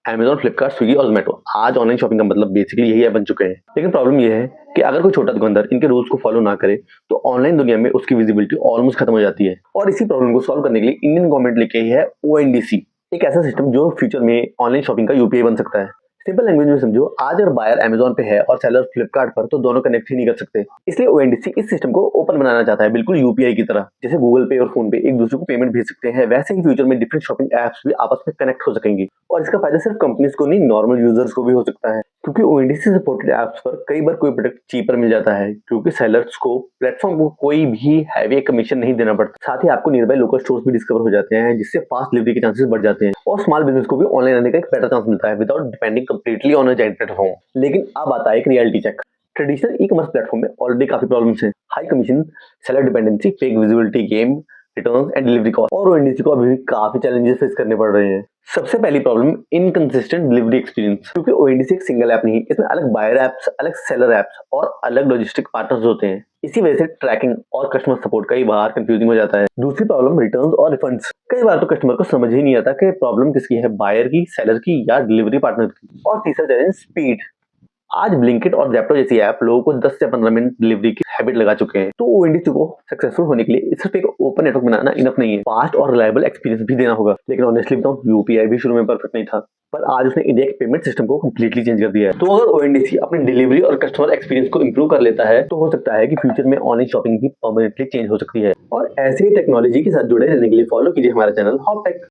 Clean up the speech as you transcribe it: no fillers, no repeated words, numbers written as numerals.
Amazon, Flipkart, Swiggy और ज़ोमैटो आज online shopping का मतलब बेसिकली यही ऐप बन चुके हैं। लेकिन प्रॉब्लम ये है कि अगर कोई छोटा दुकानदार इनके रूल्स को फॉलो ना करे, तो ऑनलाइन दुनिया में उसकी विजिबिलिटी ऑलमोस्ट खत्म हो जाती है। और इसी प्रॉब्लम को सॉल्व करने के लिए इंडियन गवर्नमेंट लेके आई है ओएनडीसी, एक ऐसा सिस्टम जो फ्यूचर में ऑनलाइन शॉपिंग का यूपीआई बन सकता है। सिंपल लैंग्वेज में समझो, आज अगर बायर अमेज़न पे है और सेलर फ्लिपकार्ट पर, तो दोनों कनेक्ट ही नहीं कर सकते। इसलिए ओएनडीसी इस सिस्टम को ओपन बनाना चाहता है, बिल्कुल यूपीआई की तरह। जैसे गूगल पे और फोन पे एक दूसरे को पेमेंट भेज सकते हैं, वैसे ही फ्यूचर में डिफरेंट शॉपिंग एप्स भी आपस में कनेक्ट हो सकेंगी। और इसका फायदा सिर्फ कंपनीज को नहीं, नॉर्मल यूजर्स को भी हो सकता है, क्योंकि ओएनडीसी सपोर्टेड एप्स पर कई बार कोई प्रोडक्ट चीपर मिल जाता है, क्योंकि सेलर्स को प्लेटफॉर्म को कोई भी हैवी कमीशन नहीं देना पड़ता। साथ ही आपको नियर बाय लोकल स्टोर्स भी डिस्कवर हो जाते हैं, जिससे फास्ट डिलीवरी के चांसेस बढ़ जाते हैं और स्मॉल बिजनेस को भी ऑनलाइन आने का एक बेटर चांस मिलता है without depending completely on a giant platform. लेकिन अब आता है एक reality check. Traditional e commerce platform में ऑलरेडी काफी प्रॉब्लम्स हैं। High commission, seller dependency, fake visibility, game returns and delivery cost, और ओएनडीसी को अभी भी काफी चैलेंजेस फेस करने पड़ रहे हैं। सबसे पहली प्रॉब्लम, इनकंसिस्टेंट डिलीवरी एक्सपीरियंस, क्योंकि ओएनडीसी एक सिंगल ऐप नहीं, इसमें अलग बायर ऐप्स, अलग सेलर ऐप्स और अलग लॉजिस्टिक पार्टनर्स होते हैं। इसी वजह से ट्रैकिंग और कस्टमर सपोर्ट कई बार कंफ्यूजिंग हो जाता है। दूसरी प्रॉब्लम, रिटर्न्स और रिफंड्स। कई बार तो कस्टमर को समझ ही नहीं आता कि प्रॉब्लम किसकी है, बायर की, सेलर की या डिलीवरी पार्टनर की। और तीसरा चैलेंज, स्पीड। आज ब्लिंकिट और ज़ेप्टो जैसी ऐप लोगों को 10 से 15 मिनट डिलीवरी की हैबिट लगा चुके हैं। तो ओएनडीसी को सक्सेसफुल होने के लिए सिर्फ एक ओपन नेटवर्क बनाना इनफ नहीं है, फास्ट और रिलायबल एक्सपीरियंस भी देना होगा। लेकिन ऑनेस्टली बताऊं, यूपीआई भी शुरू में परफेक्ट नहीं था, पर आज उसने इंडिया के पेमेंट सिस्टम को कंप्लीटली चेंज कर दिया है। तो अगर ओएनडीसी अपनी डिलीवरी और कस्टमर एक्सपीरियंस को इंप्रूव कर लेता है, तो हो सकता है कि फ्यूचर में ऑनलाइन शॉपिंग भी परमानेंटली चेंज हो सकती है। और ऐसे ही टेक्नोलॉजी के साथ जुड़े रहने के लिए फॉलो कीजिए हमारा चैनल हॉप टेक।